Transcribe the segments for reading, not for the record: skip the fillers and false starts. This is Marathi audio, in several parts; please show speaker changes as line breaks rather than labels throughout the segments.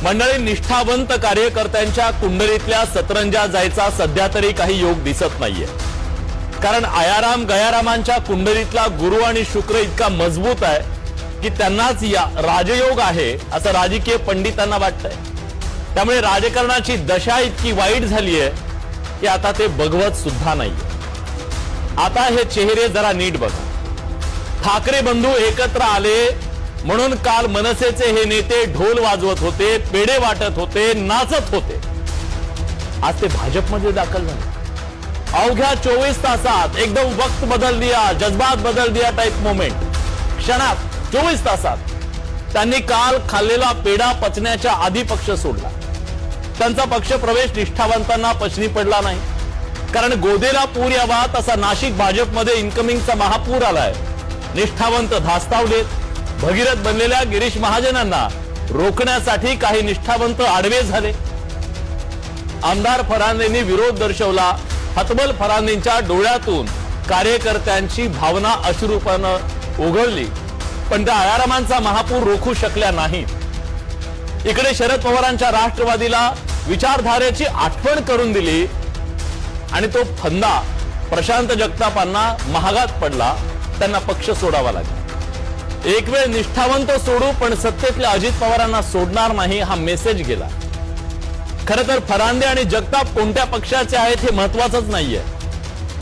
मंडळी, निष्ठावंत कार्यकर्त्यांच्या कुंडलीतल्या सतरंजा जायचा सध्या तरी काही योग दिसत नाहीये। कारण आयाराम गयारामांच्या कुंडलीतला गुरु आणि शुक्र इतका मजबूत आहे की त्यांनाच या राजयोग आहे असं राजकीय पंडितांना वाटतंय। त्यामुळे राजकारणाची दशा इतकी वाईट झाली आहे की आता ते बघवत सुद्धा नाहीये। आता हे चेहरे जरा नीट बघा। ठाकरे बंधू एकत्र आले म्हणून काल मनसेचे हे नेते ढोल वाजवत होते, पेढे वाटत होते, नाचत होते। आज ते भाजपमध्ये दाखल झाले। अवघ्या 24 तासात एकदम वक्त बदल दिया, जज्बात बदल दिया टाइप मोमेंट। क्षणात 24 तासात त्यांनी काल खाल्लेला पेढा पचण्याच्या आधी पक्ष सोडला। त्यांचा पक्ष प्रवेश निष्ठावंतांना पचनी पडला नाही। कारण गोदेला पूर यावा तसा नाशिक भाजपमध्ये इन्कमिंगचा महापूर आलाय। निष्ठावंत धास्तावलेत। भगीरथ बनलेल्या गिरीश महाजनांना रोखण्यासाठी काही निष्ठावंत आडवे झाले। आमदार फरांदेंनी विरोध दर्शवला। हतबल फरांदेंच्या डोळ्यातून कार्यकर्त्यांची भावना अश्रुपानं उघळली, पण त्या आयारामांचा महापूर रोखू शकल्या नाहीत। इकडे शरद पवारांच्या राष्ट्रवादीला विचारधारेची आठवण करून दिली आणि तो फंदा प्रशांत जगतापांना महागात पडला। त्यांना पक्ष सोडावा लागला। एक वेळ निष्ठावंत सोडू पण सत्तेतल्या अजित पवारांना सोडणार नाही हा मेसेज गेला। खरं तर फरांदे आणि जगताप कोणत्या पक्षाचे आहेत हे महत्वाचंच नाहीये,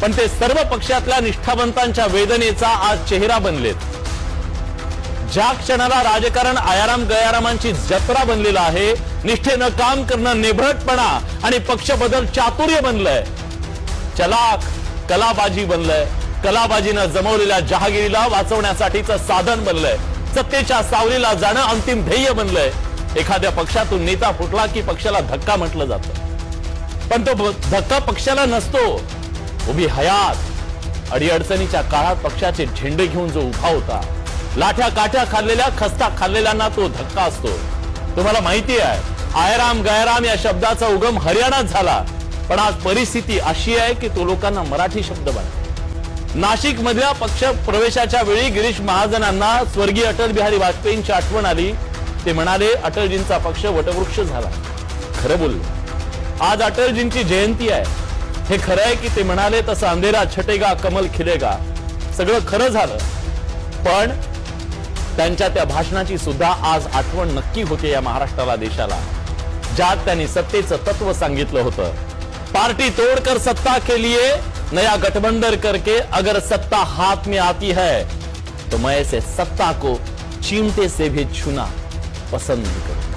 पण ते सर्व पक्षातल्या निष्ठावंतांच्या वेदनेचा आज चेहरा बनलेत। ज्या क्षणाला राजकारण आयाराम गयारामांची जत्रा बनलेलं आहे, निष्ठेनं काम करणं नेभरटपणा आणि पक्ष बदल चातुर्य बनलंय, चलाक कलाबाजी बनलंय। कलाबाजीनं जमवलेल्या जहागिरीला वाचवण्यासाठीचं साधन बनलंय। सत्तेच्या सावलीला जाणं अंतिम ध्येय बनलंय। एखाद्या पक्षातून नेता फुटला की पक्षाला धक्का म्हटलं जातं, पण तो धक्का पक्षाला नसतो। उभी हयात अडीअडचणीच्या काळात पक्षाचे झेंडे घेऊन जो उभा होता, लाठ्या काठ्या खाल्लेल्या खस्ता खाल्लेल्यांना तो धक्का असतो। तुम्हाला माहिती आहे आयराम गयाराम या शब्दाचा उगम हरियाणात झाला, पण आज परिस्थिती अशी आहे की तो लोकांना मराठी शब्द बनतो। नाशिक मधल्या पक्ष प्रवेशाच्या वेळी गिरीश महाजनांना स्वर्गीय अटल बिहारी वाजपेयींची आठवण आली। ते म्हणाले अटलजींचा पक्ष वटवृक्ष झाला। खरं बोलले। आज अटलजींची जयंती आहे। हे खरं आहे की ते म्हणाले तसं अंधेरा छटेगा कमल खिलेगा, सगळं खरं झालं, पण त्यांच्या त्या भाषणाची सुद्धा आज आठवण नक्की होते या महाराष्ट्राला, देशाला, ज्यात त्यांनी सत्तेचं तत्व सांगितलं होतं। पार्टी तोड़कर सत्ता के लिए नया गठबंधन करके अगर सत्ता हाथ में आती है तो मैं ऐसे सत्ता को चिमटे से भी छूना पसंद नहीं करूं।